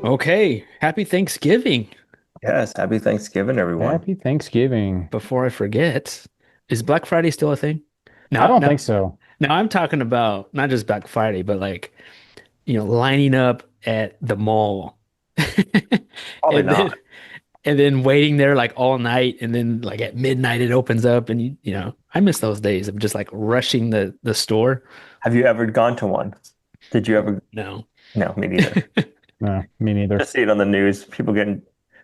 Okay, happy Thanksgiving. Yes, happy Thanksgiving, everyone. Happy Thanksgiving. Before I forget, is Black Friday still a thing? I No, don't no, think so. no, I'm talking about not just Black Friday, but lining up at the mall Probably and then not. and then waiting there like all night and then like at midnight it opens up and I miss those days of just like rushing the store. Have you ever gone to one? Did you ever? No. No, me neither. No, me neither. Just see it on the news. People getting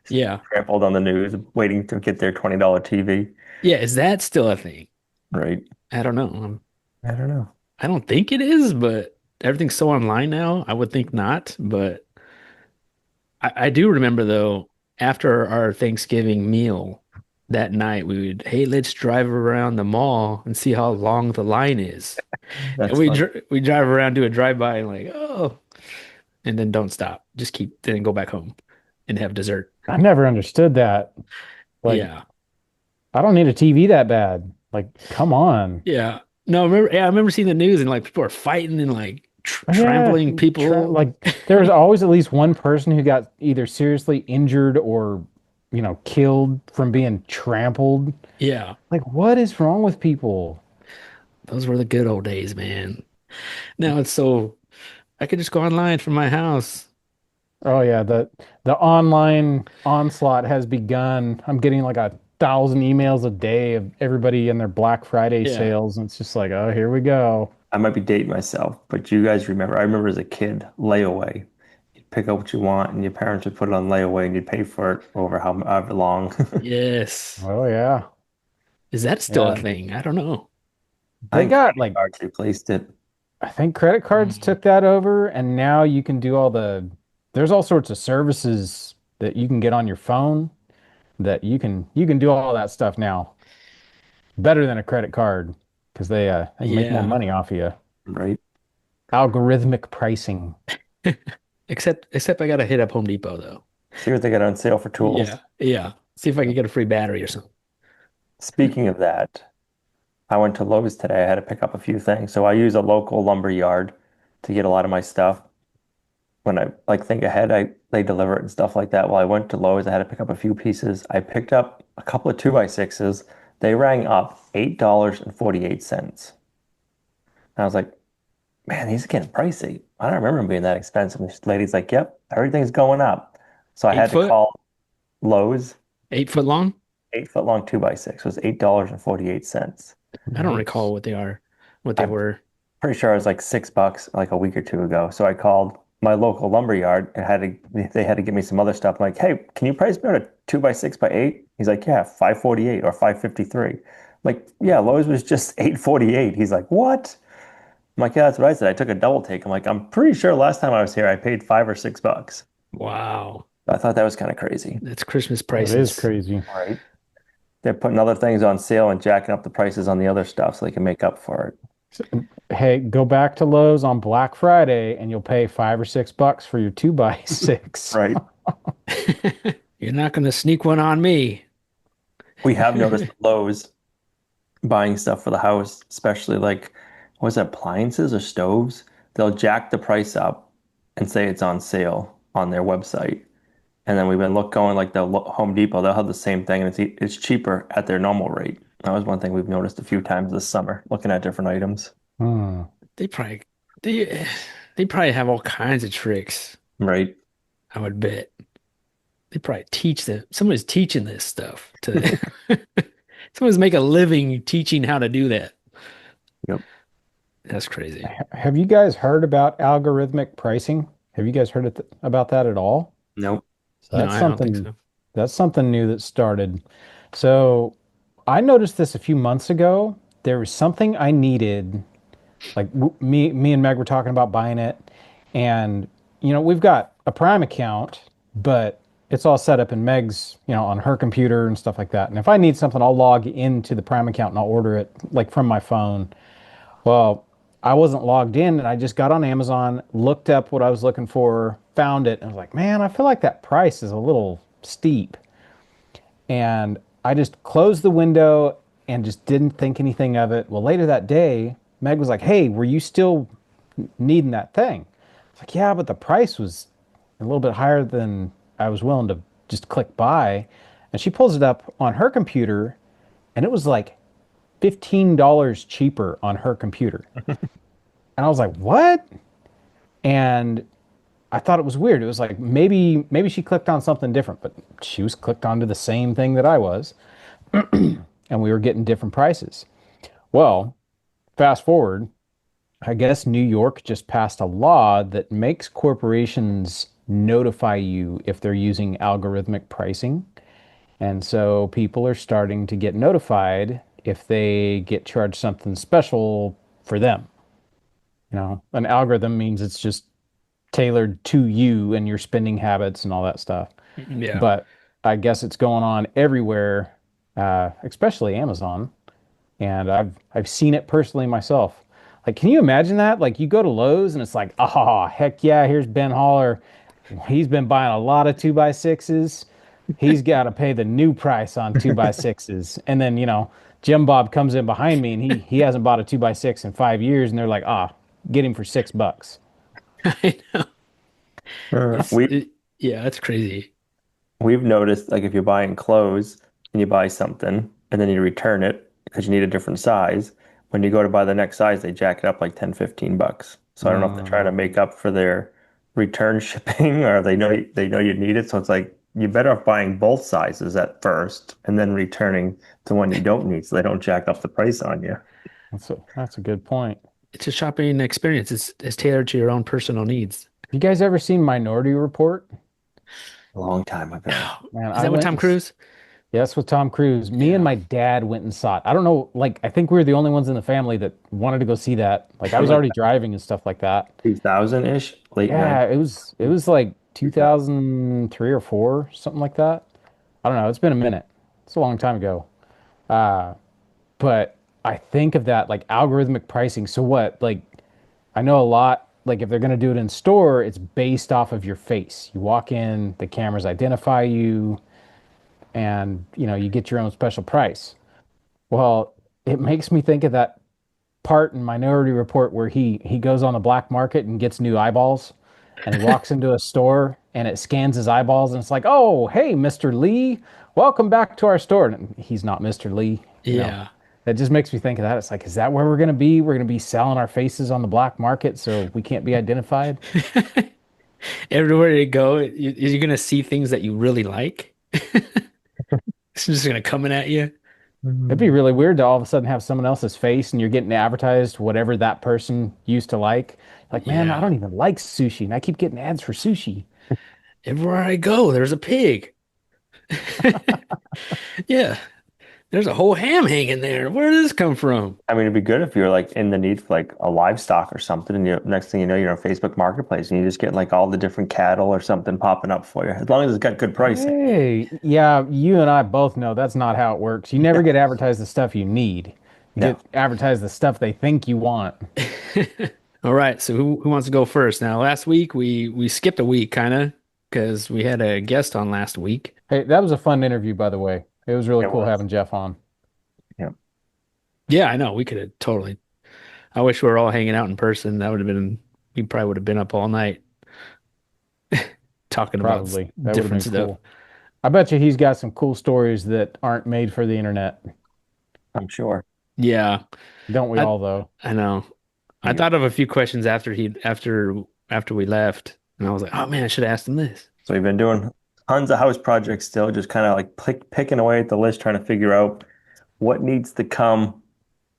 Yeah. trampled on the news, waiting to get their $20 TV. Yeah, is that still a thing? Right. I don't know. I don't know. I don't think it is, but everything's so online now. I would think not, but I do remember though, after our Thanksgiving meal that night, we would, hey, let's drive around the mall and see how long the line is. And That's fun. we drive around, do a drive-by, and like, oh, and then don't stop. Just keep, then go back home and have dessert. I never understood that. Like, Yeah. I don't need a TV that bad. Like, come on. Yeah. No, I remember seeing the news and like people are fighting and like Yeah, trampling people. like there was always at least one person who got either seriously injured or, killed from being trampled. Yeah. Like, what is wrong with people? Those were the good old days, man. Now it's so I could just go online from my house. Oh yeah, the online onslaught has begun. I'm getting like 1,000 emails a day of everybody in their Black Friday Yeah. sales, and it's just like, oh, here we go. I might be dating myself, but you guys remember? I remember as a kid, layaway. You'd pick up what you want, and your parents would put it on layaway, and you'd pay for it over however long. Yes. Oh yeah, Is that still a yeah. thing? I don't know. I They think got credit like cards replaced it. I think credit cards Mm. took that over, and now you can do there's all sorts of services that you can get on your phone that you can do all that stuff now better than a credit card because they can make more Yeah. money off of you. Right. Algorithmic pricing. Except I gotta hit up Home Depot though. See what they got on sale for tools. Yeah. Yeah. See if I can get a free battery or something. Speaking of that, I went to Lowe's today. I had to pick up a few things. So I use a local lumber yard to get a lot of my stuff. When I like think ahead, they deliver it and stuff like that. Well, I went to Lowe's. I had to pick up a few pieces. I picked up a couple of 2x6s. They rang up $8.48. And I was like, man, these are getting pricey. I don't remember them being that expensive. And this lady's like, yep, everything's going up. So I Eight had to foot? call Lowe's. 8 foot long? 8 foot long 2x6 was $8.48. I don't recall Nice. what they I'm were. pretty sure it was like $6 like a week or two ago. So I called my local lumber yard and they had to give me some other stuff. I'm like, hey, can you price me out a 2x6x8? He's like, yeah, 548 or 553. Like, yeah, Lowe's was just 848. He's like, what? I'm like, yeah, that's what I said. I took a double take. I'm like, I'm pretty sure last time I was here, I paid $5 or $6. Wow. I thought that was kind of crazy. That's Christmas That is prices. crazy. Right. They're putting other things on sale and jacking up the prices on the other stuff so they can make up for it. So, hey, go back to Lowe's on Black Friday and you'll pay $5 or $6 for your 2x6. Right. You're not gonna sneak one on me. We have noticed Lowe's buying stuff for the house, especially like, was it appliances or stoves? They'll jack the price up and say it's on sale on their website. And then we've been going like the Home Depot, they'll have the same thing and it's cheaper at their normal rate. That was one thing we've noticed a few times this summer, looking at different items. Hmm. They probably they they probably have all kinds of tricks, Right. I would bet. They probably teach them. Someone's teaching this stuff to someone's make a living teaching how to do that. Yep. That's crazy. Have you guys heard about algorithmic pricing? Have you guys heard about that at all? Nope. So No, I don't think so. that's something new that started. So I noticed this a few months ago. There was something I needed. Like me and Meg were talking about buying it, and we've got a Prime account, but it's all set up in Meg's, on her computer and stuff like that. And if I need something, I'll log into the Prime account and I'll order it like from my phone. Well, I wasn't logged in and I just got on Amazon, looked up what I was looking for, found it, and I was like, man, I feel like that price is a little steep. And I just closed the window and just didn't think anything of it. Well, later that day, Meg was like, hey, were you still needing that thing? It's like, yeah, but the price was a little bit higher than I was willing to just click buy. And she pulls it up on her computer, and it was like $15 cheaper on her computer. And I was like, what? And I thought it was weird. It was like maybe she clicked on something different, but she was clicked onto the same thing that I was, and we were getting different prices. Well, fast forward, I guess New York just passed a law that makes corporations notify you if they're using algorithmic pricing. And so people are starting to get notified if they get charged something special for them. An algorithm means it's just tailored to you and your spending habits and all that stuff. Yeah. But I guess it's going on everywhere, especially Amazon. And I've seen it personally myself. Like, can you imagine that? Like, you go to Lowe's and it's like, oh, heck yeah, here's Ben Holler. He's been buying a lot of two by sixes. He's got to pay the new price on two by sixes. And then, Jim Bob comes in behind me and he hasn't bought a two by six in 5 years. And they're like, get him for $6. I know. Uh, It's we yeah, that's crazy. we've noticed like if you're buying clothes and you buy something and then you return it because you need a different size, when you go to buy the next size, they jack it up like 10, $15. So I don't know if they're trying to Mm, make up for their return shipping or they know you need it. So it's like you're better off buying both sizes at first and then returning the one you don't need so they don't jack up the price on you. that's a good point. It's a shopping experience. It's tailored to your own personal needs. You guys ever seen Minority Report? A long time ago. Man, Is I that with went Tom and Cruise? yes, with Tom Cruise. Me and Yeah. my dad went and saw it. I don't know, like I think we were the only ones in the family that wanted to go see that. Like I It was was like already driving and stuff like that. 2000-ish, late Yeah, 90s. it was like 2003 or 4, something like that. I don't know. It's been a minute. It's a long time ago. Uh, but I think of that like algorithmic pricing. So what? Like I know a lot. Like if they're gonna do it in store, it's based off of your face. You walk in, the cameras identify you, and you get your own special price. Well, it makes me think of that part in Minority Report where he goes on the black market and gets new eyeballs, and he walks into a store and it scans his eyeballs and it's like, "Oh, hey, Mr. Lee, welcome back to our store." And he's not Mr. Lee, you know. Yeah. That just makes me think of that. It's like, is that where we're gonna be? We're gonna be selling our faces on the black market so we can't be identified? Everywhere you go, you're gonna see things that you really like. It's just gonna coming at you. It'd be really weird to all of a sudden have someone else's face and you're getting advertised whatever that person used to like. Like, man, I Yeah. don't even like sushi, and I keep getting ads for sushi. Everywhere I go, there's a pig. Yeah. There's a whole ham hanging there. Where did this come from? I mean, it'd be good if you're like in the need for like a livestock or something, and next thing you know, you're on Facebook Marketplace and you just get like all the different cattle or something popping up for you, as long as it's got good pricing. Hey, yeah, you and I both know that's not how it works. You never get advertised the stuff you need. You No, get advertised the stuff they think you want. All right, so who wants to go first? Now, last week we skipped a week kind of because we had a guest on last week. Hey, that was a fun interview, by the way. It was really it cool was. having Jeff on. Yeah, Yeah, I know. We could have totally. I wish we were all hanging out in person. That would have been. We probably would have been up all night talking about Probably. That would have different been stuff. cool. I bet you he's got some cool stories that aren't made for the internet. I'm sure. Yeah, Don't we I all, though? I know. I Yeah. thought of a few questions after we left, and I was like, oh man, I should have asked him this. So we've been doing tons of house projects still, just kind of like picking away at the list, trying to figure out what needs to come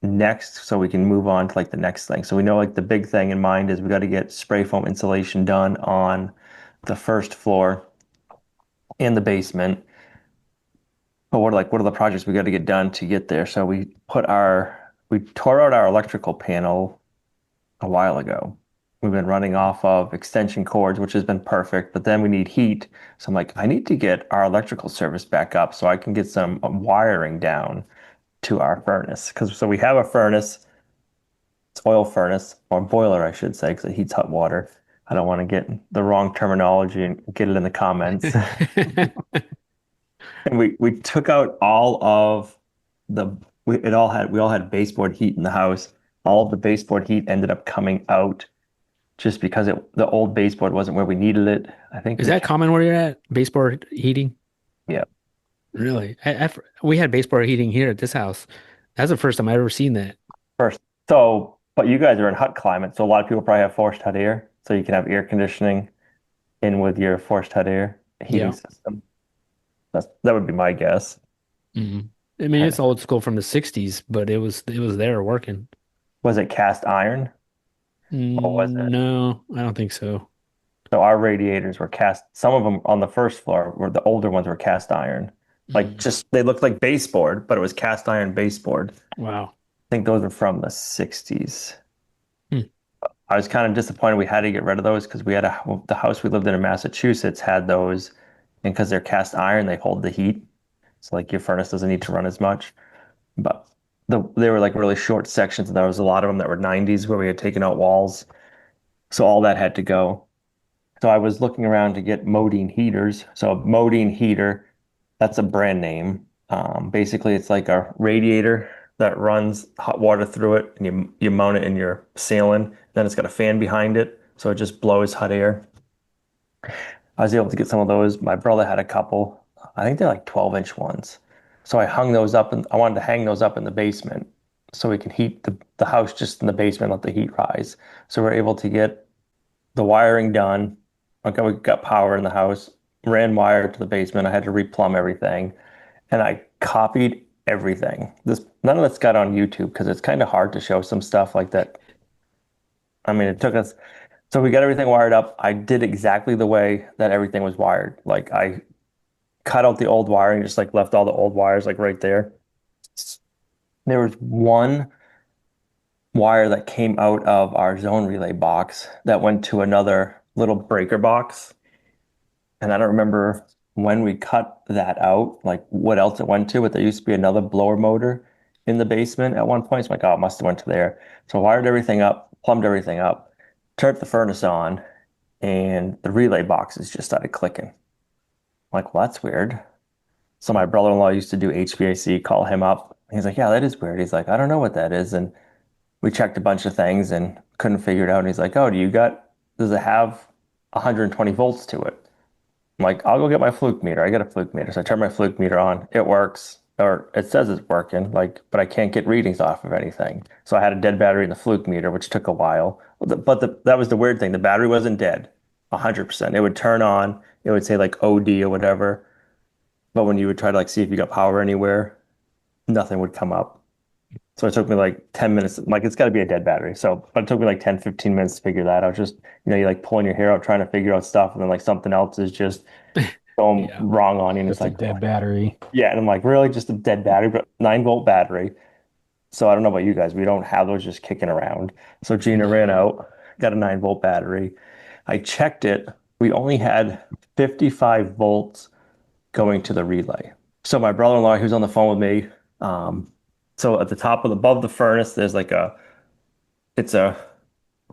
next so we can move on to like the next thing. So we know like the big thing in mind is we got to get spray foam insulation done on the first floor and the basement. But what are the projects we got to get done to get there? So we tore out our electrical panel a while ago. We've been running off of extension cords, which has been perfect, but then we need heat. So I'm like, I need to get our electrical service back up so I can get some wiring down to our furnace. Because so we have a furnace, it's oil furnace or boiler, I should say, because it heats hot water. I don't want to get the wrong terminology and get it in the comments. And we took out all of the we all had baseboard heat in the house. All of the baseboard heat ended up coming out just because the old baseboard wasn't where we needed it. I think Is we that checked. common where you're at? Baseboard heating? Yeah, Really? We had baseboard heating here at this house. That's the first time I've ever seen that. first. So, but you guys are in hot climate, so a lot of people probably have forced hot air, so you can have air conditioning in with your forced hot air heating Yeah. system. That would be my guess. hmm I mean, it's old school from the 60s, but it was there working. Was it cast iron? What was it? No, I don't think so. So our radiators were cast, some of them on the first floor were the older ones were cast iron. Like Mm, just they looked like baseboard, but it was cast iron baseboard. I wow. think those were from the 60s. Hmm. I was kind of disappointed we had to get rid of those because we had the house we lived in Massachusetts had those, and because they're cast iron, they hold the heat. So like your furnace doesn't need to run as much. But they were like really short sections, and there was a lot of them that were 90s where we had taken out walls. So all that had to go. So I was looking around to get Modine heaters. So a Modine heater, that's a brand name. Basically, it's like a radiator that runs hot water through it, and you mount it in your ceiling. Then it's got a fan behind it, so it just blows hot air. I was able to get some of those. My brother had a couple. I think they're like 12-inch ones. So I hung those up, and I wanted to hang those up in the basement so we can heat the house just in the basement, let the heat rise. So we're able to get the wiring done. Okay, we got power in the house, ran wire to the basement. I had to replumb everything, and I copied everything. This none of it's got on YouTube because it's kind of hard to show some stuff like that. I mean, it took us. So we got everything wired up. I did exactly the way that everything was wired. Like I cut out the old wiring, just like left all the old wires like right there. There was one wire that came out of our zone relay box that went to another little breaker box. And I don't remember when we cut that out, like what else it went to, but there used to be another blower motor in the basement at one point. So I'm like, oh, it must have went to there. So I wired everything up, plumbed everything up, turned the furnace on, and the relay boxes just started clicking. I'm like, well, that's weird. So my brother-in-law used to do HVAC, call him up. He's like, yeah, that is weird. He's like, I don't know what that is. And we checked a bunch of things and couldn't figure it out. And he's like, oh, does it have 120 volts to it? I'm like, I'll go get my fluke meter. I got a fluke meter. So I turn my fluke meter on. It works, or it says it's working, like, but I can't get readings off of anything. So I had a dead battery in the fluke meter, which took a while. That was the weird thing. The battery wasn't dead, 100%. It would turn on, it would say like OD or whatever. But when you would try to like see if you got power anywhere, nothing would come up. So it took me like 10 minutes. Like it's got to be a dead battery. So but it took me like 10, 15 minutes to figure that out. Just, you like pulling your hair out trying to figure out stuff and then like something else is just going Yeah. wrong on you. And it's Just a like, oh dead my God. battery. Yeah. And I'm like, really? Just a dead battery, but 9-volt battery. So I don't know about you guys. We don't have those just kicking around. So Gina ran No. out, got a 9-volt battery. I checked it. We only had 55 volts going to the relay. So my brother-in-law, he was on the phone with me. Um, so at the top of above the furnace, there's like it's a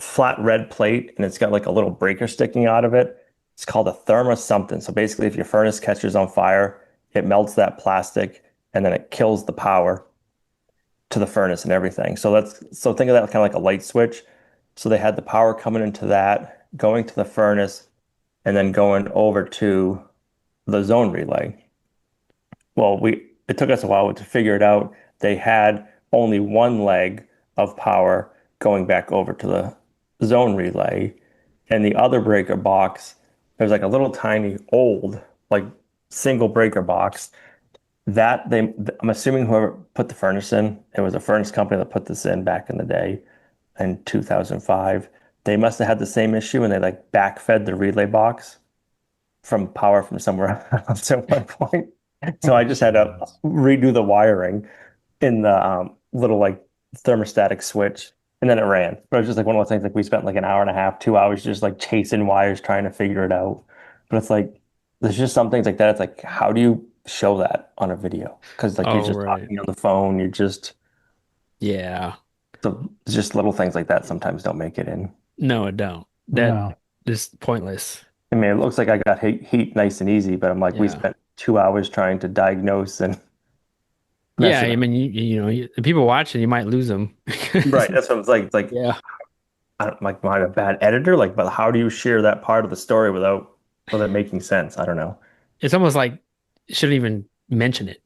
flat red plate and it's got like a little breaker sticking out of it. It's called a thermos something. So basically, if your furnace catches on fire, it melts that plastic and then it kills the power to the furnace and everything. So think of that kind of like a light switch. So they had the power coming into that, going to the furnace, and then going over to the zone relay. Well, it took us a while to figure it out. They had only one leg of power going back over to the zone relay, and the other breaker box, there's like a little tiny old like single breaker box that I'm assuming whoever put the furnace in, it was a furnace company that put this in back in the day in 2005. They must have had the same issue and they like backfed the relay box from power from somewhere else at one point. So Oh, I just had to jeez. redo the wiring in the little like thermostatic switch, and then it ran. But it was just like one of those things like we spent like an hour and a half, 2 hours just like chasing wires trying to figure it out. But it's like there's just some things like that. It's like how do you show that on a video? Because like you're Oh, just right. talking on the phone, you're just Yeah. so it's just little things like that sometimes don't make it in. No, it don't. That No. is pointless. I mean, it looks like I got heat nice and easy, but I'm like, we Yeah. spent 2 hours trying to diagnose and Yeah, mess it I up. mean, the people watching, you might lose them. Right. That's what it's like. It's like Yeah. I don't like, am I a bad editor? Like, but how do you share that part of the story without it making sense? I don't know. It's almost like you shouldn't even mention it.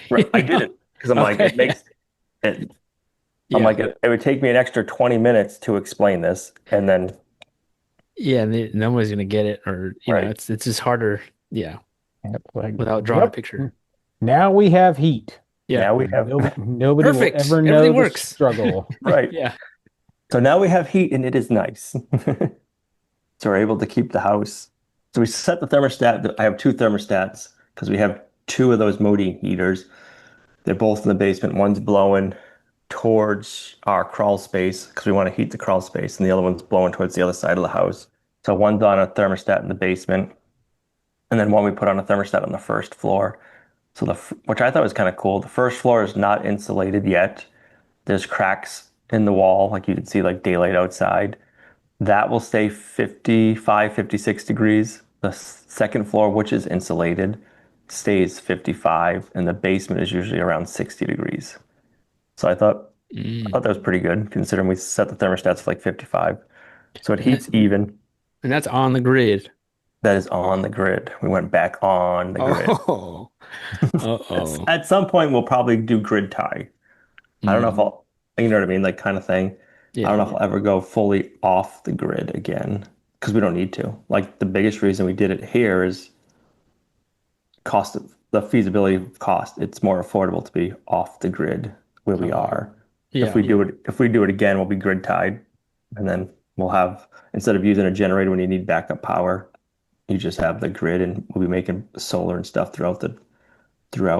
Right. You I know? didn't because I'm like, it Okay. makes it. I'm Yeah. like, it would take me an extra 20 minutes to explain this, and then Yeah, and no one's gonna get it, or right. it's just harder. Yeah, Yep, like, without drawing a yep. picture. Now we have heat. Yeah. Now we have Nobody will Perfect. ever know Everything the works. struggle. right. Yeah. So now we have heat, and it is nice. So we're able to keep the house. So we set the thermostat. I have two thermostats because we have two of those Modine heaters. They're both in the basement. One's blowing towards our crawl space because we want to heat the crawl space, and the other one's blowing towards the other side of the house. So one's on a thermostat in the basement, and then one we put on a thermostat on the first floor. So which I thought was kind of cool. The first floor is not insulated yet. There's cracks in the wall, like you can see like daylight outside. That will stay 55, 56 degrees. The second floor, which is insulated, stays 55, and the basement is usually around 60 degrees. So I Mm. thought that was pretty good considering we set the thermostats for like 55. So it And heats even. that's on the grid. That is on the grid. We went back on the grid. Oh. Uh-oh. At some point, we'll probably do grid tie. I don't know if Mm. you know what I mean, like kind of thing. I don't Yeah. know if I'll ever go fully off the grid again because we don't need to. Like the biggest reason we did it here is cost of the feasibility of cost. It's more affordable to be off the grid where we Okay. are. Yeah. If we do it again, we'll be grid tied, and then we'll have instead of using a generator when you need backup power, you just have the grid, and we'll be making solar and stuff throughout.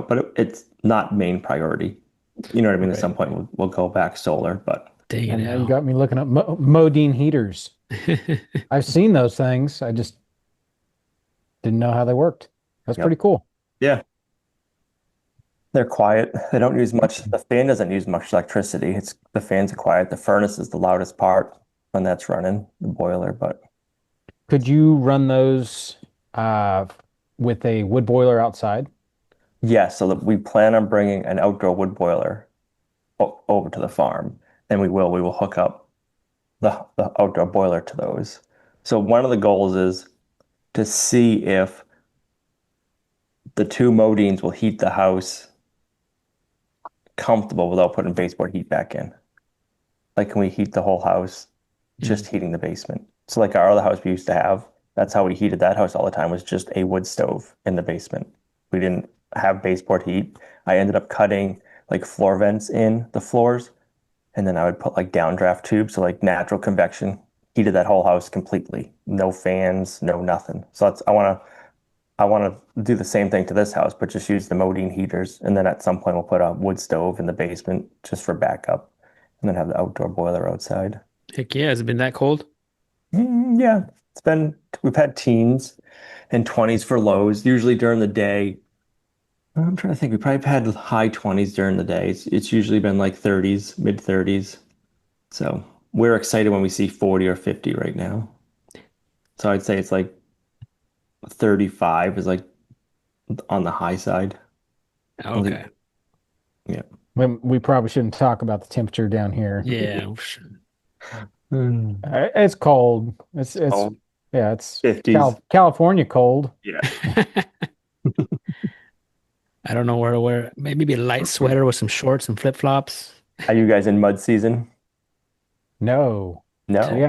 But it's not main priority. You know what I mean? At Right. some point, we'll go back solar, but Dang it And now you out. got me looking up Modine heaters. I've seen those things. I just didn't know how they worked. That's yep, pretty cool. yeah, they're quiet. They don't use much. The fan doesn't use much electricity. It's the fans are quiet. The furnace is the loudest part when that's running, the boiler. But Could you run those uh, with a wood boiler outside? yeah, so that we plan on bringing an outdoor wood boiler over to the farm, and we will hook up the outdoor boiler to those. So one of the goals is to see if the two modines will heat the house comfortable without putting baseboard heat back in. Like, can we heat the whole house just Mm. heating the basement? So, like our other house we used to have, that's how we heated that house all the time was just a wood stove in the basement. We didn't have baseboard heat. I ended up cutting like floor vents in the floors, and then I would put like downdraft tubes, so like natural convection, heated that whole house completely. No fans, no nothing. So that's I want to do the same thing to this house, but just use the Modine heaters. And then at some point, we'll put a wood stove in the basement just for backup, and then have the outdoor boiler outside. Heck yeah, has it been that cold? Yeah, we've had teens and 20s for lows, usually during the day. I'm trying to think, we probably had high 20s during the day. It's usually been like 30s, mid 30s. So we're excited when we see 40 or 50 right now. So I'd say it's like 35 is like on the high side. I think, Okay. yeah. We probably shouldn't talk about the temperature down here. Yeah. Hmm. It's cold. It's Oh, yeah, it's 50s. California cold. Yeah. I don't know where to wear. Maybe a light sweater with some shorts and flip-flops. Are you guys in mud season? No, No. we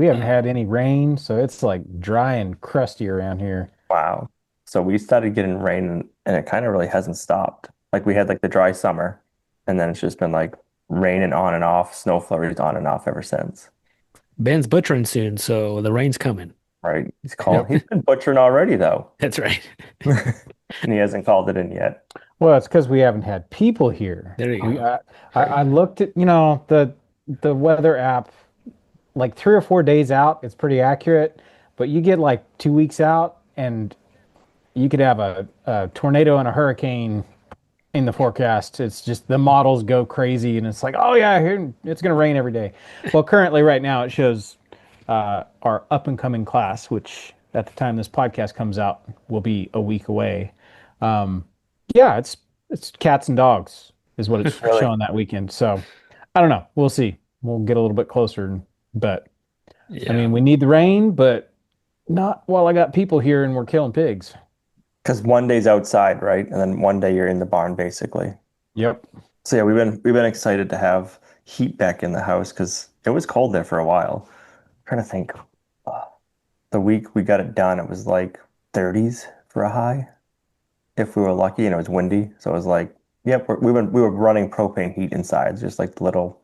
haven't Uh, had any rain, so it's like dry and crusty around here. Wow. So we started getting rain and it kind of really hasn't stopped. Like we had like the dry summer and then it's just been like raining on and off, snow flurries on and off ever since. Ben's butchering soon, so the rain's coming. Right? Yep. He's been butchering already though. That's right. And he hasn't called it in yet. Well, it's because we haven't had people here. There you We go. I looked at, the weather app like 3 or 4 days out, it's pretty accurate, but you get like 2 weeks out and you could have a tornado and a hurricane in the forecast. It's just the models go crazy and it's like, oh yeah, here it's going to rain every day. Well, currently right now it shows our up and coming class, which at the time this podcast comes out will be a week away. Um, yeah, it's cats and dogs is what it's Really? showing that weekend. So I don't know. We'll see. We'll get a little bit closer and But I Yeah. mean, we need the rain, but not while I got people here and we're killing pigs. Because one day's outside, right? And then one day you're in the barn, basically. Yep. So yeah, we've been excited to have heat back in the house because it was cold there for a while. Trying to think, uh, the week we got it done, it was like 30s for a high if we were lucky, and it was windy. So it was like, yep, we were running propane heat inside, just like the little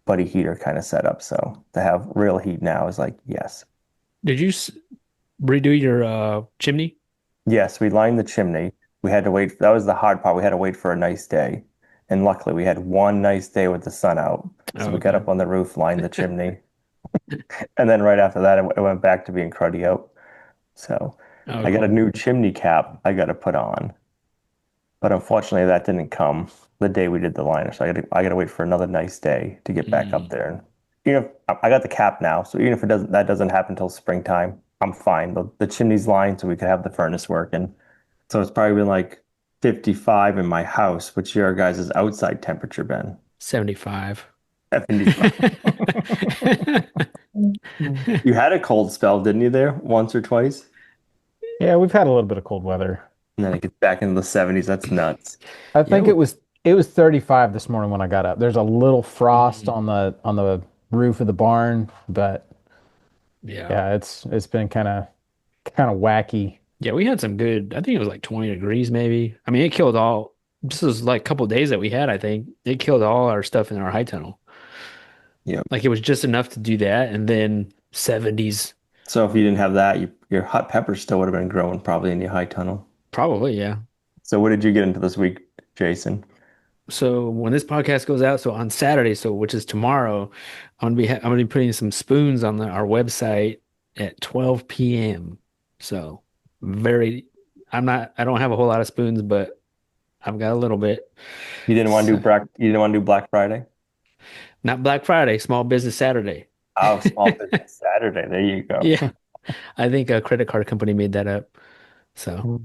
buddy heater kind of setup. So to have real heat now is like, yes. Did you redo your chimney? Yes, we lined the chimney. We had to wait. That was the hard part. We had to wait for a nice day. And luckily, we had one nice day with the sun out. So Oh, we got okay. up on the roof, lined the chimney. And then right after that, it went back to being cruddy out. So Oh, I got a cool. new chimney cap I got to put on. But unfortunately, that didn't come the day we did the liner. So I got to wait for another nice day to get back up Mm, there. And even if I got the cap now, so even if that doesn't happen until springtime, I'm fine. The chimney's lined so we could have the furnace working. So it's probably been like 55 in my house. What's your guys' outside temperature been? 75. 75. You had a cold spell, didn't you, there once or twice? Yeah, we've had a little bit of cold weather. And then it gets back into the 70s. That's nuts. I Yeah. think it was 35 this morning when I got up. There's a little frost Mm, on the roof of the barn, but yeah. yeah, it's been kind of wacky. Yeah, we had some good, I think it was like 20 degrees maybe. I mean, it killed all, this was like a couple of days that we had, I think. It killed all our stuff in our high tunnel. Yeah. Like it was just enough to do that. And then 70s, So if you didn't have that, your hot peppers still would have been growing probably in your high tunnel. probably, yeah. So what did you get into this week, Jason? So when this podcast goes out, so on Saturday, so which is tomorrow, I'm gonna be putting some spoons on our website at 12 p.m. So very, I don't have a whole lot of spoons, but I've got a little bit. So, You didn't want to do Black Friday? not Black Friday, Small Business Saturday. Oh, small business Saturday. There you go. Yeah, I think a credit card company made that up. So,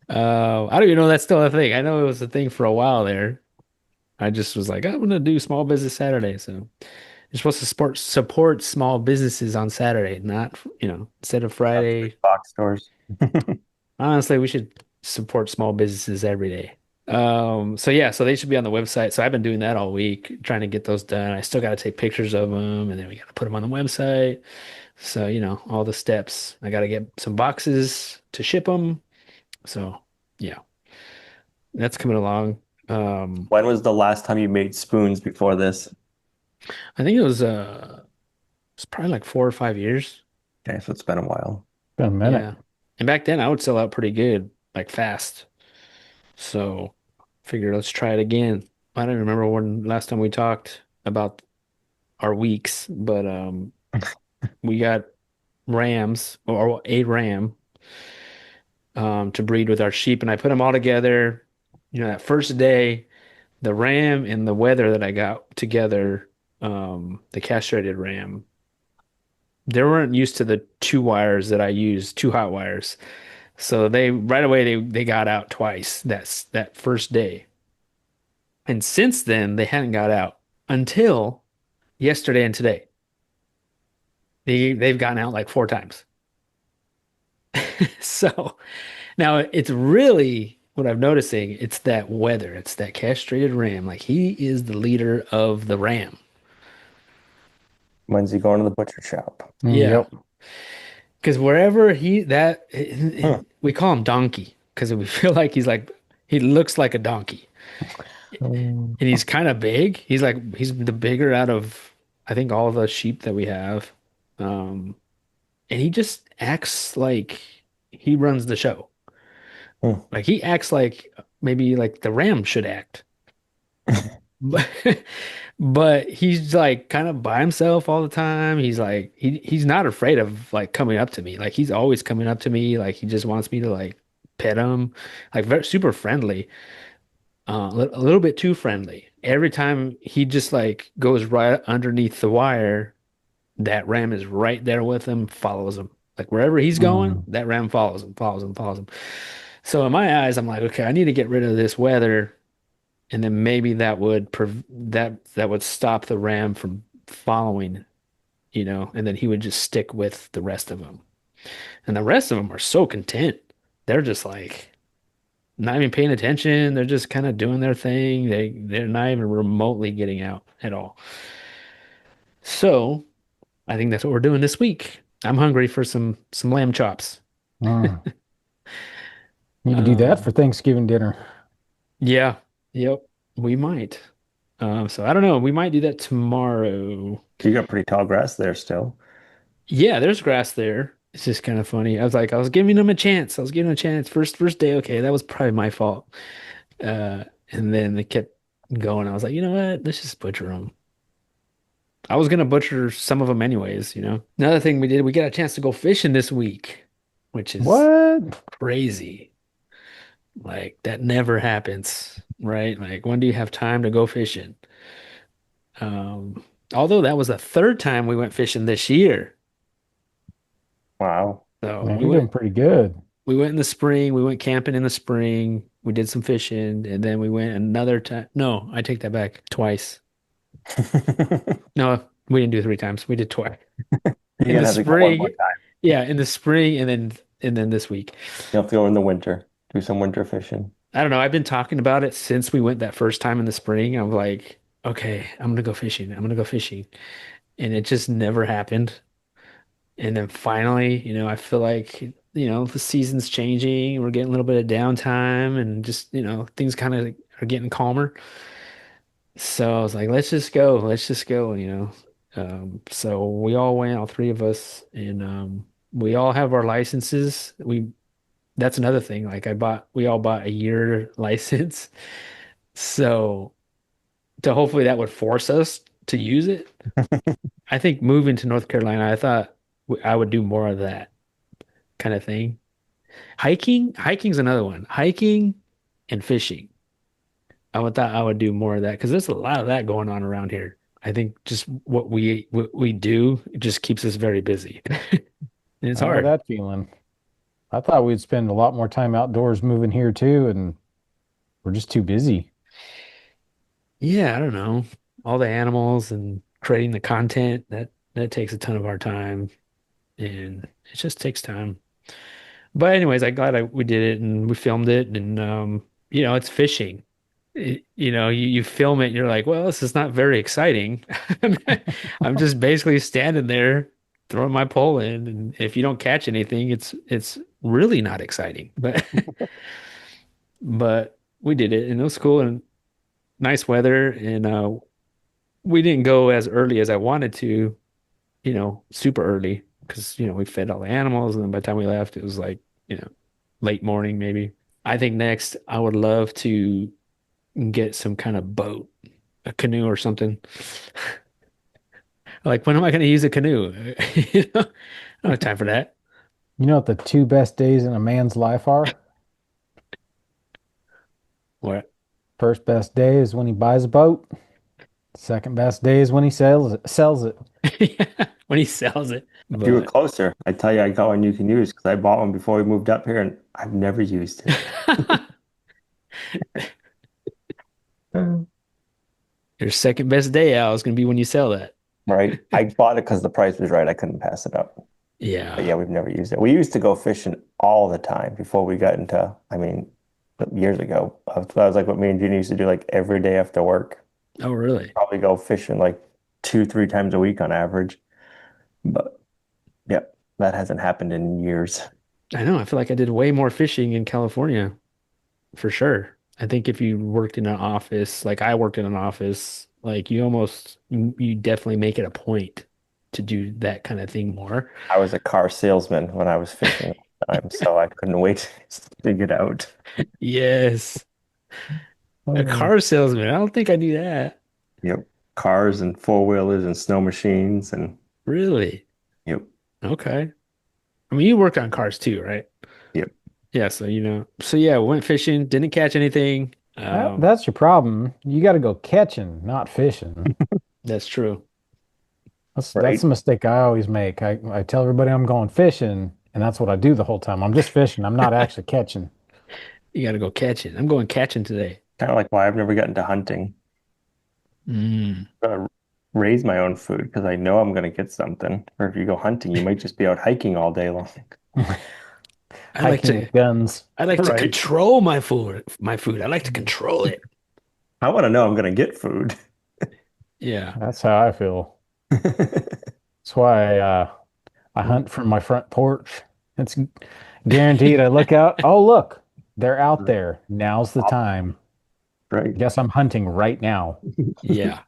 I don't even know that's still a thing. I know it was a thing for a while there. I just was like, I'm gonna do Small Business Saturday. So you're supposed to support small businesses on Saturday, not, instead of Not the big Friday. box stores. Honestly, we should support small businesses every day. So yeah, so they should be on the website. So I've been doing that all week, trying to get those done. I still got to take pictures of them, and then we got to put them on the website. So, all the steps. I got to get some boxes to ship them. So yeah, that's coming along. Um, When was the last time you made spoons before this? I think it's probably like 4 or 5 years. Okay, so it's been a while. Been a minute. Yeah. And back then I would sell out pretty good, like fast. So figure let's try it again. I don't remember when last time we talked about our weeks, but we got rams or a ram to breed with our sheep, and I put them all together. That first day, the ram and the wether that I got together, the castrated ram, they weren't used to the two wires that I use, two hot wires. So they right away they got out twice. That's that first day. And since then they hadn't got out until yesterday and today. They've gotten out like four times. So now it's really what I'm noticing, it's that weather, it's that castrated ram. Like he is the leader of the ram. When's he going to the butcher shop? Yeah. Yep. Because wherever Hmm. we call him donkey because we feel like he looks like a donkey. Mm. And he's kind of big. He's the bigger out of I think all the sheep that we have. Um, and he just acts like he runs the show. Hmm. Like he acts like maybe like the ram should act. But but he's like kind of by himself all the time. He's like he's not afraid of like coming up to me. Like he's always coming up to me. Like he just wants me to like pet him. Like very super friendly. A little bit too friendly. Every time he just like goes right underneath the wire, that ram is right there with him, follows him. Like wherever he's going, Mm. that ram follows him, follows him, follows him. So in my eyes, I'm like, okay, I need to get rid of this weather and then maybe that would stop the ram from following, and then he would just stick with the rest of them. And the rest of them are so content. They're just like not even paying attention. They're just kind of doing their thing. They're not even remotely getting out at all. So I think that's what we're doing this week. I'm hungry for some lamb chops. Mm. You could do that Um, for Thanksgiving dinner. yeah, yep, we might. So I don't know. We might do that tomorrow. You got pretty tall grass there still. Yeah, there's grass there. It's just kind of funny. I was giving them a chance. I was giving them a chance. First day, okay, that was probably my fault. And then they kept going. I was like, you know what? Let's just butcher them. I was gonna butcher some of them anyways. Another thing we did, we got a chance to go fishing this week, which is What? crazy. Like that never happens, right? Like when do you have time to go fishing? Um, Although that was the third time we went fishing this year. Wow. So Man, you're doing pretty good. we went in the spring, we went camping in the spring, we did some fishing, and then we went another time. No, I take that back. Twice. No, we didn't do it 3 times. We did twice. You're In the gonna have to go one more spring, time. yeah, in the spring and then this week. You have to go in the winter, do some winter fishing. I don't know. I've been talking about it since we went that first time in the spring. I'm like, okay, I'm gonna go fishing. I'm gonna go fishing. And it just never happened. And then finally, I feel like, the season's changing. We're getting a little bit of downtime and just, things kind of are getting calmer. So I was like, let's just go. Let's just go. So we all went, all three of us, and we all have our licenses. That's another thing. Like we all bought a year license. So to hopefully that would force us to use it. I think moving to North Carolina, I thought I would do more of that kind of thing. Hiking's another one. Hiking and fishing. Thought I would do more of that because there's a lot of that going on around here. I think just what we do it just keeps us very busy. And it's I know hard. that feeling. I thought we'd spend a lot more time outdoors moving here too, and we're just too busy. Yeah, I don't know. All the animals and creating the content that takes a ton of our time and it just takes time. But anyways, I'm glad we did it and we filmed it and it's fishing. You film it and you're like, well, this is not very exciting. I'm just basically standing there throwing my pole in, and if you don't catch anything, it's really not exciting. But we did it and it was cool and nice weather and we didn't go as early as I wanted to, super early because we fed all the animals and then by the time we left it was like, late morning maybe. I think next I would love to get some kind of boat, a canoe or something. Like, when am I going to use a canoe? I don't have time for that. You know what the two best days in a man's life are? What? First best day is when he buys a boat. Second best day is when he sells it. When he sells it. If you were But closer, I tell you, I got one you can use because I bought one before we moved up here and I've never used it. your second best day out is going to be when you sell that. Right? I bought it because the price was right. I couldn't pass it up. But Yeah. yeah, we've never used it. We used to go fishing all the time before we got into, I mean, years ago. That was like what me and Jenny used to do like every day after work. Oh, really? Probably go fishing like 2, 3 times a week on average. But yeah, that hasn't happened in years. I know. I feel like I did way more fishing in California for sure. I think if you worked in an office, like I worked in an office, like you definitely make it a point to do that kind of thing more. I was a car salesman when I was fishing all the time, so I couldn't wait to get out. Yes. A Oh. car salesman. I don't think I knew that. Yep. Cars and four-wheelers and snow machines and Really? yep. Okay. I mean, you work on cars too, right? Yep. Yeah, so So yeah, went fishing, didn't catch anything. That's your problem. You got to go catching, not fishing. That's true. That's Right. the mistake I always make. I tell everybody I'm going fishing, and that's what I do the whole time. I'm just fishing. I'm not actually catching. You got to go catching. I'm going catching today. kind of like why I've never gotten to hunting. Mm. I'm gonna raise my own food because I know I'm gonna get something. Or if you go hunting, you might just be out hiking all day long. I like Hiking to with guns. I like to Right. control my food. I like to control it. I want to know I'm gonna get food. Yeah. That's how I feel. That's why I hunt from my front porch. It's guaranteed. I look out. Oh, look, they're out there. Now's the time. Right. Guess I'm hunting right now. Yeah.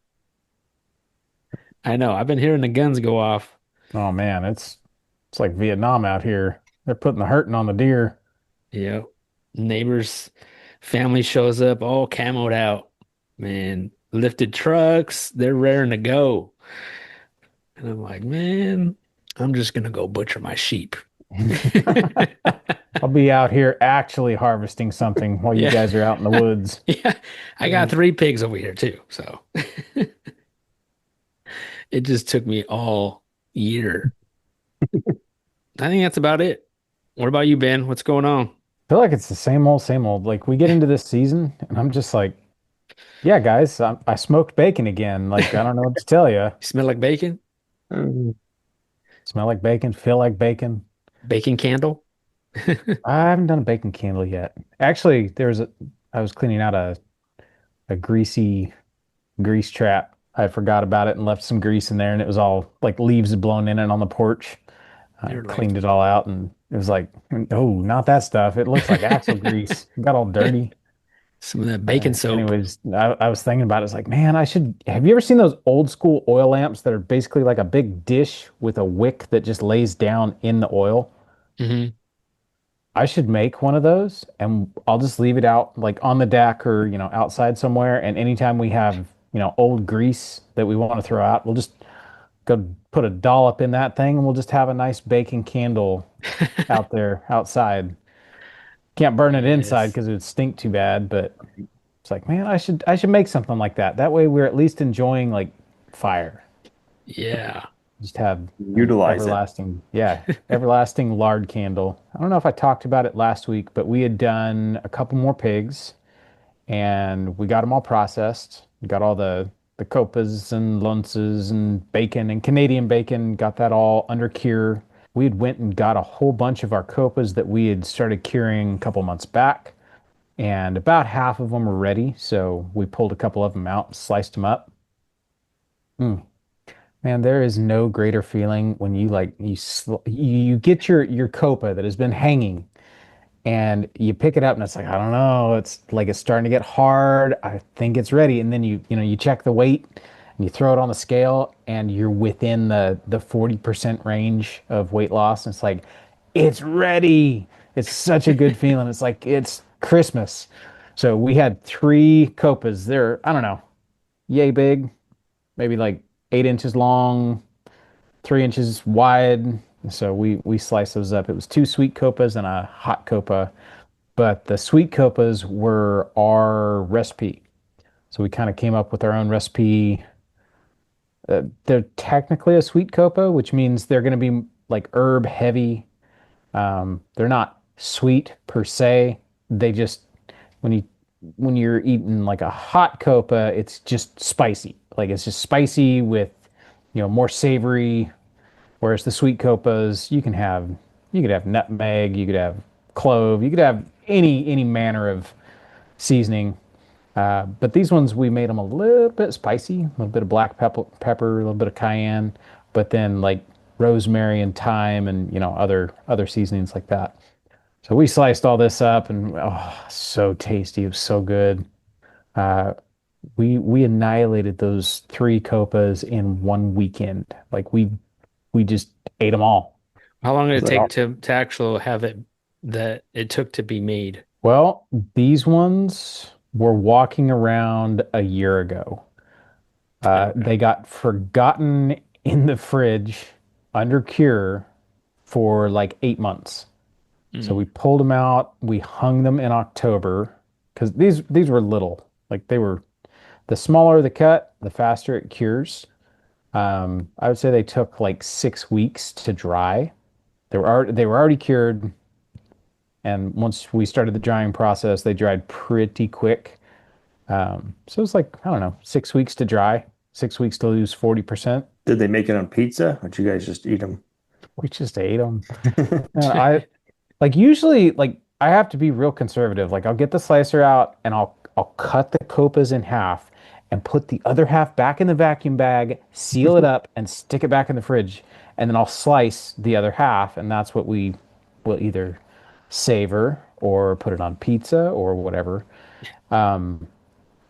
I know. I've been hearing the guns go off. Oh man, it's like Vietnam out here. They're putting the hurting on the deer. Yeah. Neighbors, family shows up all camoed out. Man, lifted trucks, they're raring to go. And I'm like, man, I'm just gonna go butcher my sheep. I'll be out here actually harvesting something while you Yeah. guys are out in the woods. Yeah. I got 3 pigs over here too. So it just took me all year. I think that's about it. What about you, Ben? What's going on? You Feel like it's the same old, same old. Like we get into this season, and I'm just like, yeah, guys, I smoked bacon again. Like I don't know what to tell you. smell like bacon? Mm. Smell like bacon, feel like bacon. Bacon candle? I haven't done a bacon candle yet. Actually, I was cleaning out a greasy grease trap. I forgot about it and left some grease in there, and it was all like leaves had blown in it on the porch. I You're like cleaned it all out, and it was like, oh, not that stuff. It looks like axle grease. It got all dirty. some of that bacon soap. Anyways, I was thinking about it. It's like, man, I should. Have you ever seen those old school oil lamps that are basically like a big dish with a wick that just lays down in the oil? Hmm. I should make one of those and I'll just leave it out like on the deck or, outside somewhere. And anytime we have, old grease that we want to throw out, we'll just go put a dollop in that thing and we'll just have a nice baking candle out there outside. Can't burn it inside Yes. because it would stink too bad, but it's like, man, I should make something like that. That way we're at least enjoying like fire. Yeah. Just have an Utilize it. everlasting, yeah, everlasting lard candle. I don't know if I talked about it last week, but we had done a couple more pigs and we got them all processed. We got all the copas and lunces and bacon and Canadian bacon, got that all under cure. We had went and got a whole bunch of our copas that we had started curing a couple months back, and about half of them were ready. So we pulled a couple of them out, sliced them up. Mm. Man, there is no greater feeling when you like you get your copa that has been hanging and you pick it up and it's like, I don't know, it's like it's starting to get hard. I think it's ready. And then you check the weight and you throw it on the scale and you're within the 40% range of weight loss. And it's like, it's ready. It's such a good feeling. It's like it's Christmas. So we had 3 copas. They're, I don't know, yay big, maybe like 8 inches long, 3 inches wide. So we sliced those up. It was 2 sweet copas and a hot copa, but the sweet copas were our recipe. So we kind of came up with our own recipe. They're technically a sweet copa, which means they're going to be like herb heavy. They're not sweet per se. They just when you when you're eating like a hot copa, it's just spicy. Like it's just spicy with more savory. Whereas the sweet copas, you could have nutmeg, you could have clove, you could have any manner of seasoning. But these ones we made them a little bit spicy, a little bit of black pepper, a little bit of cayenne, but then like rosemary and thyme and other seasonings like that. So we sliced all this up and oh, so tasty. It was so good. Uh, we annihilated those 3 copas in one weekend. Like we just ate them all. How long did Is it that take all? to actually have it that it took to be made? Well, these ones were walking around a year ago. Okay. They got forgotten in the fridge under cure for like 8 months. So Mm. we pulled them out. We hung them in October because these were little. Like they were the smaller the cut, the faster it cures. I would say they took like 6 weeks to dry. They were already cured, and once we started the drying process, they dried pretty quick. So it's like, I don't know, 6 weeks to dry, 6 weeks to lose 40%. Did they make it on pizza, or did you guys just eat them? We just ate them. And I like usually like I have to be real conservative. Like I'll get the slicer out and I'll cut the copas in half and put the other half back in the vacuum bag, seal it up, and stick it back in the fridge. And then I'll slice the other half, and that's what we will either savor or put it on pizza or whatever.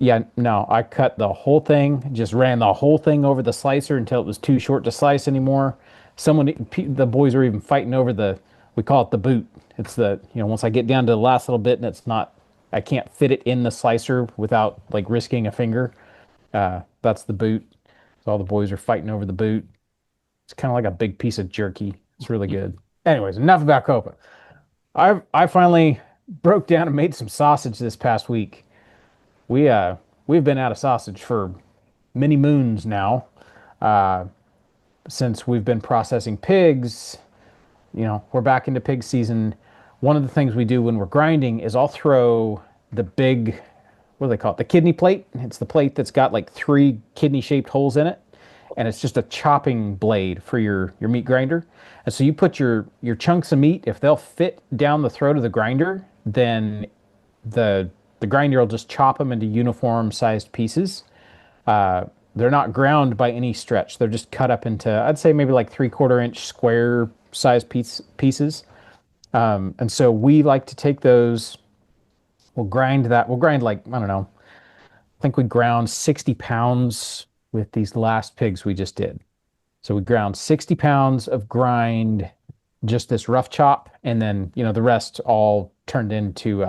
Yeah, no, I cut the whole thing, just ran the whole thing over the slicer until it was too short to slice anymore. The boys are even fighting over we call it the boot. It's once I get down to the last little bit and I can't fit it in the slicer without like risking a finger. That's the boot. So all the boys are fighting over the boot. It's kind of like a big piece of jerky. It's really good. Anyways, enough about Copa. I finally broke down and made some sausage this past week. We've been out of sausage for many moons now, since we've been processing pigs. We're back into pig season. One of the things we do when we're grinding is I'll throw the big, what do they call it? The kidney plate. It's the plate that's got like three kidney shaped holes in it. And it's just a chopping blade for your meat grinder. And so you put your chunks of meat, if they'll fit down the throat of the grinder, then the the grinder will just chop them into uniform sized pieces. They're not ground by any stretch. They're just cut up into, I'd say maybe like 3/4 inch square size pieces. And so we like to take those. We'll grind that. We'll grind like, I don't know, I think we ground 60 pounds with these last pigs we just did. So we ground 60 pounds of grind, just this rough chop, and then, the rest all turned into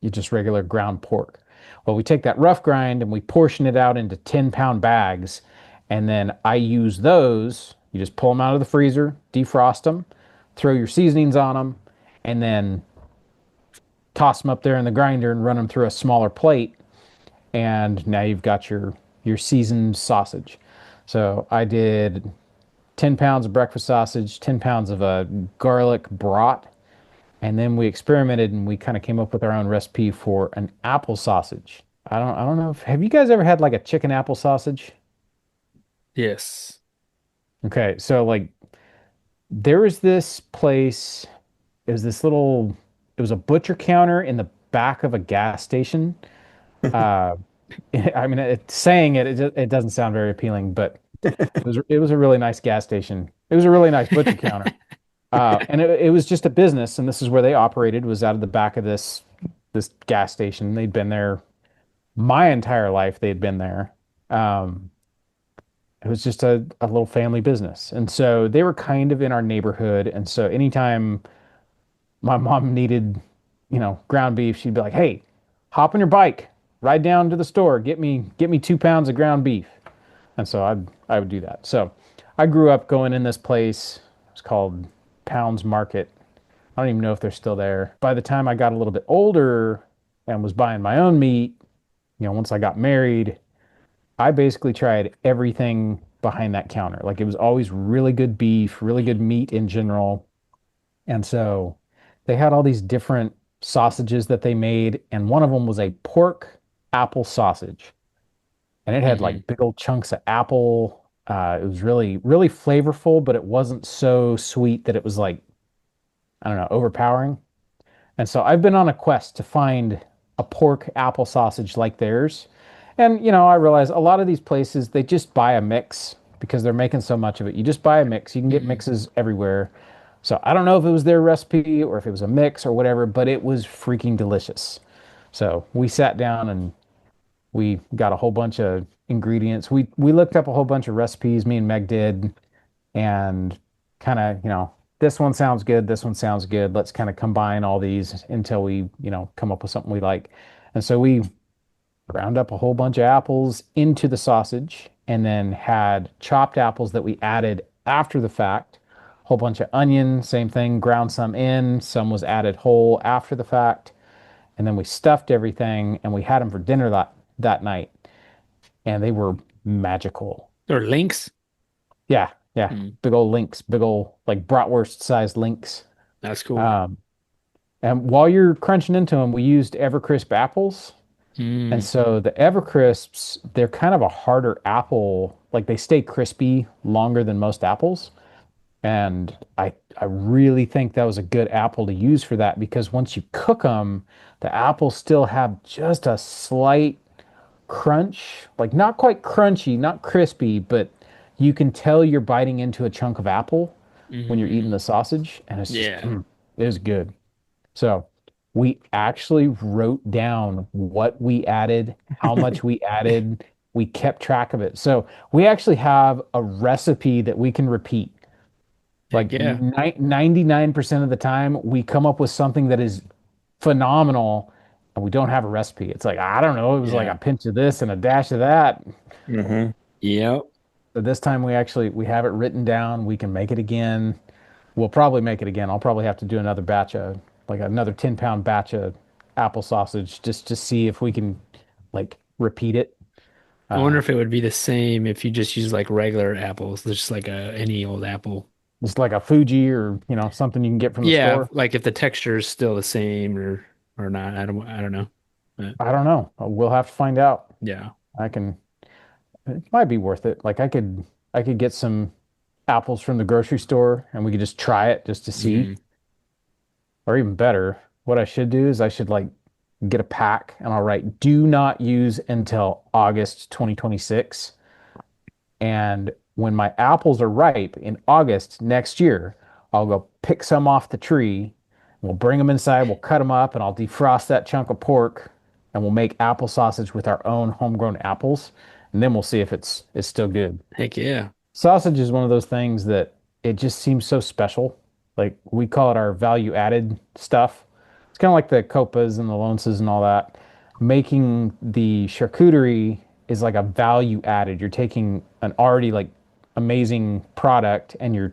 you just regular ground pork. Well, we take that rough grind and we portion it out into 10-pound bags. And then I use those. You just pull them out of the freezer, defrost them, throw your seasonings on them, and then toss them up there in the grinder and run them through a smaller plate. And now you've got your seasoned sausage. So I did 10 pounds of breakfast sausage, 10 pounds of a garlic brat, and then we experimented and we kind of came up with our own recipe for an apple sausage. I don't know if have you guys ever had like a chicken apple sausage? Yes. Okay, so like there was this place, it was this little it was a butcher counter in the back of a gas station. Uh I mean saying it doesn't sound very appealing, but it was a really nice gas station. It was a really nice butcher counter. And it was just a business, and this is where they operated, was out of the back of this gas station. They'd been there my entire life. They'd been there. Um, it was just a little family business, and so they were kind of in our neighborhood. And so anytime my mom needed, ground beef, she'd be like, "Hey, hop on your bike, ride down to the store, get me 2 pounds of ground beef." And so I would do that. So I grew up going in this place. It was called Pounds Market. I don't even know if they're still there. By the time I got a little bit older and was buying my own meat, once I got married, I basically tried everything behind that counter. Like it was always really good beef, really good meat in general. And so they had all these different sausages that they made, and one of them was a pork apple sausage. And it had Hmm. like big old chunks of apple. It was really, really flavorful, but it wasn't so sweet that it was like, I don't know, overpowering. And so I've been on a quest to find a pork apple sausage like theirs. And, I realize a lot of these places, they just buy a mix because they're making so much of it. You just buy a mix. You can get Hmm. mixes everywhere. So I don't know if it was their recipe or if it was a mix or whatever, but it was freaking delicious. So we sat down and we got a whole bunch of ingredients. We looked up a whole bunch of recipes, me and Meg did, and kind of, this one sounds good, this one sounds good. Let's kind of combine all these until we, come up with something we like. And so we ground up a whole bunch of apples into the sausage and then had chopped apples that we added after the fact. A whole bunch of onion, same thing, ground some in, some was added whole after the fact. And then we stuffed everything and we had them for dinner that night. And they were magical. Or links. Yeah, yeah. Hmm. Big old links, big old like bratwurst sized links. That's cool. Um, and while you're crunching into them, we used Evercrisp apples. And Mm, so the Evercrisps, they're kind of a harder apple. Like they stay crispy longer than most apples. And I really think that was a good apple to use for that because once you cook them, the apples still have just a slight crunch, like not quite crunchy, not crispy, but you can tell you're biting into a chunk of apple when you're eating mm, the sausage, and it's just, yeah. it is good. So we actually wrote down what we added, how much we added. We kept track of it. So we actually have a recipe that we can repeat. Heck Like yeah. 99% of the time, we come up with something that is phenomenal and we don't have a recipe. It's like, I don't know, it was like a Yeah. pinch of this and a dash of that. Hmm. Yep. But this time we have it written down. We can make it again. We'll probably make it again. I'll probably have to do another batch of like another 10-pound batch of apple sausage just to see if we can like repeat it. I wonder Uh, if it would be the same if you just use like regular apples, just like any old apple. just like a Fuji or, something you can get from the Yeah, store. like if the texture is still the same or not. I don't know. But I don't know. We'll have to find out. yeah. I can It might be worth it. Like I could get some apples from the grocery store and we could just try it just to see. Mm, Or even better, what I should do is I should like get a pack and I'll write do not use until August 2026. And when my apples are ripe in August next year, I'll go pick some off the tree. We'll bring them inside, we'll cut them up, and I'll defrost that chunk of pork and we'll make apple sausage with our own homegrown apples. And then we'll see if it's still good. heck yeah. Sausage is one of those things that it just seems so special. Like we call it our value added stuff. It's kind of like the copas and the lonces and all that. Making the charcuterie is like a value added. You're taking an already like amazing product and you're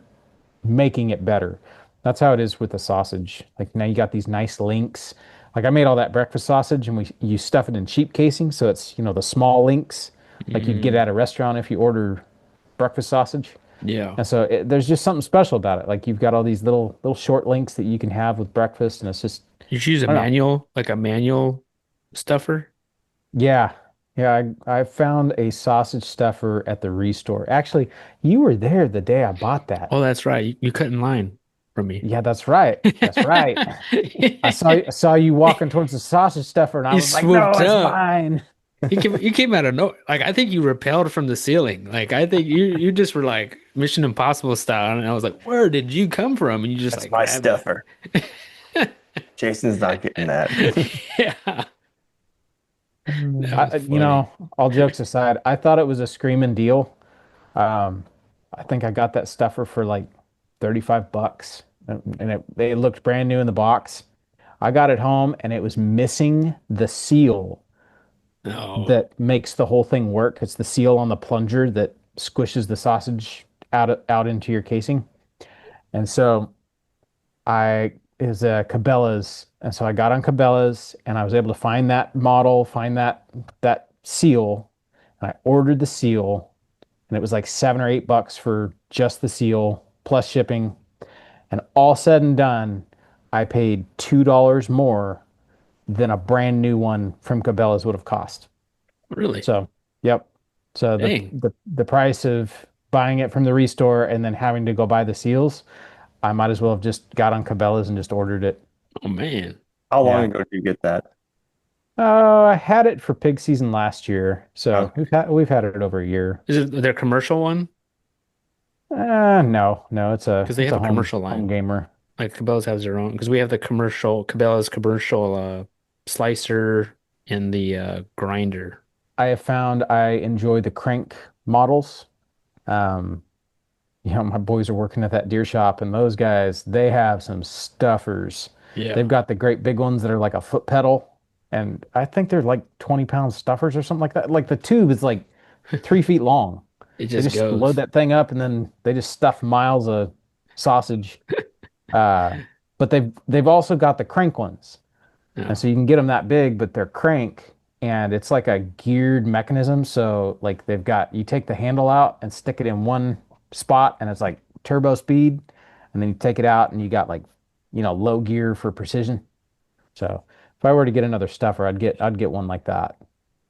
making it better. That's how it is with the sausage. Like now you got these nice links. Like I made all that breakfast sausage and we you stuff it in sheep casing, so it's the small links like you'd get Mm, at a restaurant if you order breakfast sausage. yeah. And so there's just something special about it. Like you've got all these little short links that you can have with breakfast, and it's just You choose a I don't know. manual, like a manual stuffer. Yeah, yeah. I found a sausage stuffer at the Restore. Actually, you were there the day I bought that. Oh, that's right. You cut in line from me. Yeah, that's right. That's right. I saw you walking towards the sausage stuffer, and I You was like, "No, swooped it's up. mine." You came out of no, like I think you repelled from the ceiling. Like I think you just were like Mission Impossible style, and I was like, "Where did you come from?" And you just That's like my grabbed it. stuffer. Jason's not getting that. Yeah, that was You funny. all jokes aside, I thought it was a screaming deal. Um, I think I got that stuffer for like 35 bucks and it looked brand new in the box. I got it home and it was missing the seal Oh, that makes the whole thing work. It's the seal on the plunger that squishes the sausage out into your casing. And so I is Cabela's, and so I got on Cabela's and I was able to find that model, find that seal, and I ordered the seal, and it was like 7 or 8 bucks for just the seal plus shipping. And all said and done, I paid $2 more than a brand new one from Cabela's would have cost. really? So, yep. So the Dang. the the price of buying it from the restore and then having to go buy the seals, I might as well have just got on Cabela's and just ordered it. Oh man. How long Yeah. ago did you get that? I had it for pig season last year, so Okay. we've had it over a year. Is it their commercial one? No, no, it's a Because they it's have a a home commercial home line. gamer. Like Cabela's has their own. Because we have the commercial Cabela's commercial slicer and the grinder. I have found I enjoy the crank models. Um, my boys are working at that deer shop, and those guys, they have some stuffers. They've Yeah, got the great big ones that are like a foot pedal, and I think they're like 20-pound stuffers or something like that. Like the tube is like 3 feet long. it They just just load goes. that thing up, and then they just stuff miles of sausage. Uh, but they've also got the crank ones. And Yeah. so you can get them that big, but they're crank and it's like a geared mechanism. So like they've got you take the handle out and stick it in one spot and it's like turbo speed. And then you take it out and you got like, low gear for precision. So If I were to get another stuffer, I'd get one like that.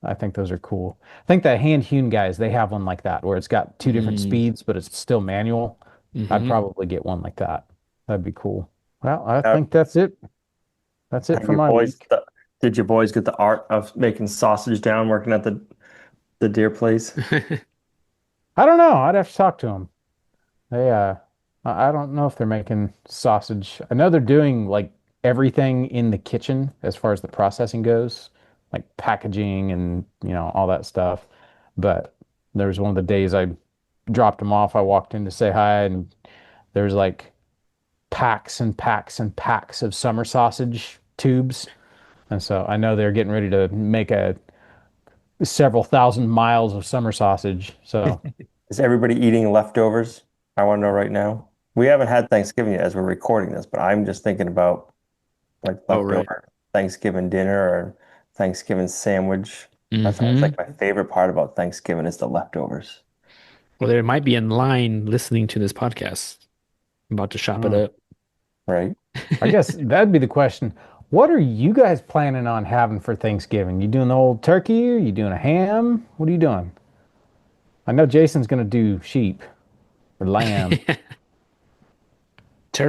I think those are cool. I think the hand hewn guys, they have one like that where it's got two different Mm, speeds, but it's still manual. I'd hmm. probably get one like that. That'd be cool. Well, I Have, think that's it. That's it have for your my boys, week. did your boys get the art of making sausage down working at the deer place? I don't know. I'd have to talk to them. They I don't know if they're making sausage. I know they're doing like everything in the kitchen as far as the processing goes, like packaging and all that stuff. But there was one of the days I dropped them off. I walked in to say hi, and there's like packs and packs and packs of summer sausage tubes. And so I know they're getting ready to make a several thousand miles of summer sausage. So Is everybody eating leftovers? I want to know right now. We haven't had Thanksgiving yet as we're recording this, but I'm just thinking about like Oh, right. leftover Thanksgiving dinner or Thanksgiving sandwich. That's always Hmm. like my favorite part about Thanksgiving is the leftovers, Well, they might be in line listening to this podcast. I'm about to shop it mm, up. right? I guess that'd be the question. What are you guys planning on having for Thanksgiving? You doing the old turkey? Or you doing a ham? What are you doing? I know Jason's gonna do sheep or lamb.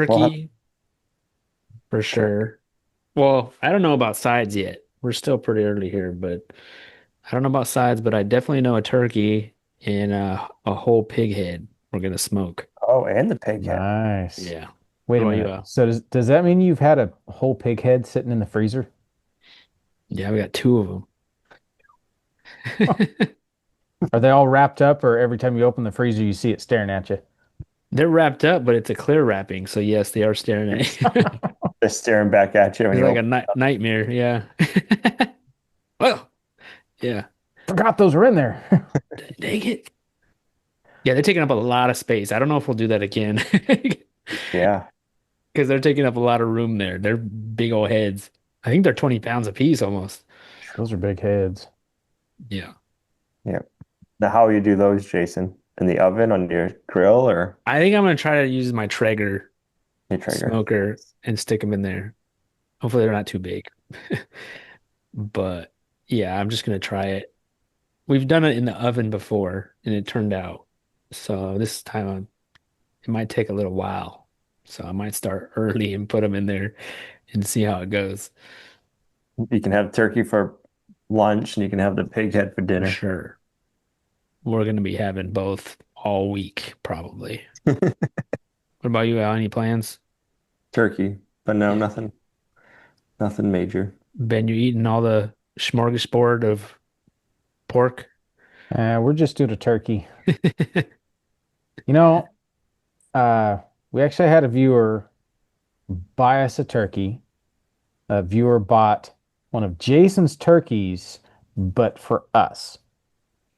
We'll have Turkey for turkey. sure. Well, I don't know about sides yet. We're still pretty early here, but I don't know about sides, but I definitely know a turkey and a whole pig head we're gonna smoke. Oh, and the pig head. Nice. Yeah. Wait What a about you, minute. Al? So does that mean you've had a whole pig head sitting in the freezer? Yeah, we got two of them. Are they all wrapped up, or every time you open the freezer, you see it staring at you? They're wrapped up, but it's a clear wrapping. So yes, they are staring at you. They're staring back at you when It's you like a open it up. nightmare. Yeah. Well, yeah. Forgot those were in there. Dang it. Yeah, they're taking up a lot of space. I don't know if we'll do that again Yeah, because they're taking up a lot of room there. They're big old heads. I think they're 20 pounds a piece almost. Those are big heads. Yeah. yeah. Now, how you do those, Jason? In the oven on your grill or I think I'm gonna try to use my Traeger your Traeger? smoker and stick them in there. Hopefully they're not too big. But yeah, I'm just gonna try it. We've done it in the oven before and it turned out. So this time it might take a little while. So I might start early and put them in there and see how it goes. You can have turkey for lunch and you can have the pig head for For dinner. sure. We're gonna be having both all week, probably. What about you, Al? Any plans? Turkey, but no, Yeah. nothing major. Ben, you eating all the smorgasbord of pork? We're just doing a turkey. You know, uh, we actually had a viewer buy us a turkey. A viewer bought one of Jason's turkeys, but for us.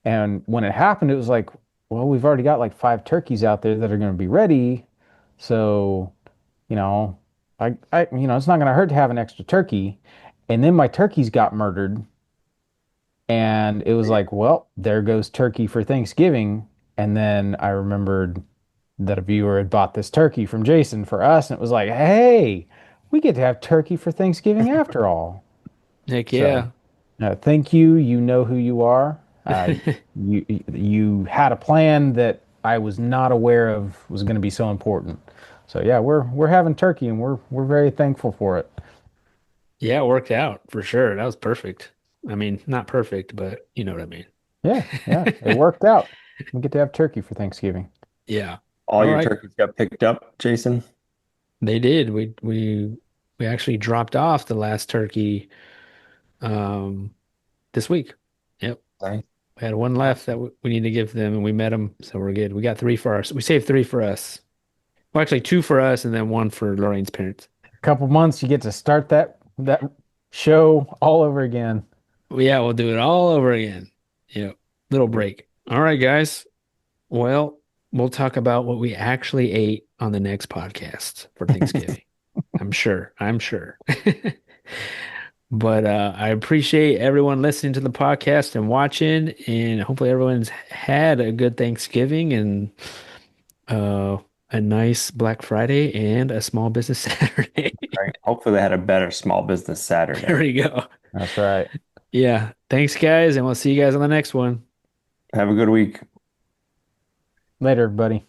And when it happened, it was like, well, we've already got like five turkeys out there that are going to be ready. So, you know, it's not going to hurt to have an extra turkey. And then my turkeys got murdered. And it was like, well, there goes turkey for Thanksgiving. And then I remembered that a viewer had bought this turkey from Jason for us. And it was like, hey, we get to have turkey for Thanksgiving after all. Heck So, yeah. thank you. You know who you are. You had a plan that I was not aware of was going to be so important. So yeah, we're having turkey, and we're very thankful for it. Yeah, it worked out for sure. That was perfect. I mean, not perfect, but you know what I mean. Yeah, yeah, it worked out. We get to have turkey for Thanksgiving. Yeah. All All your right. turkeys got picked up, Jason. They did. We actually dropped off the last turkey um this week. Yep. Nice. We had one left that we need to give them and we met them, so we're good. We got three for us. We saved three for us. Well, actually two for us and then one for Lorraine's parents. A couple months, you get to start that show all over again. Well, yeah, we'll do it all over again. Yep. Little Yeah. break. All right, guys. Well, we'll talk about what we actually ate on the next podcast for Thanksgiving. I'm sure. I'm sure. But I appreciate everyone listening to the podcast and watching, and hopefully everyone's had a good Thanksgiving and uh, a nice Black Friday and a small business Saturday. Right. Hopefully they had a better small business There Saturday. we go. That's right. Yeah. Thanks, guys, and we'll see you guys on the next one. Have a good week. Later, everybody.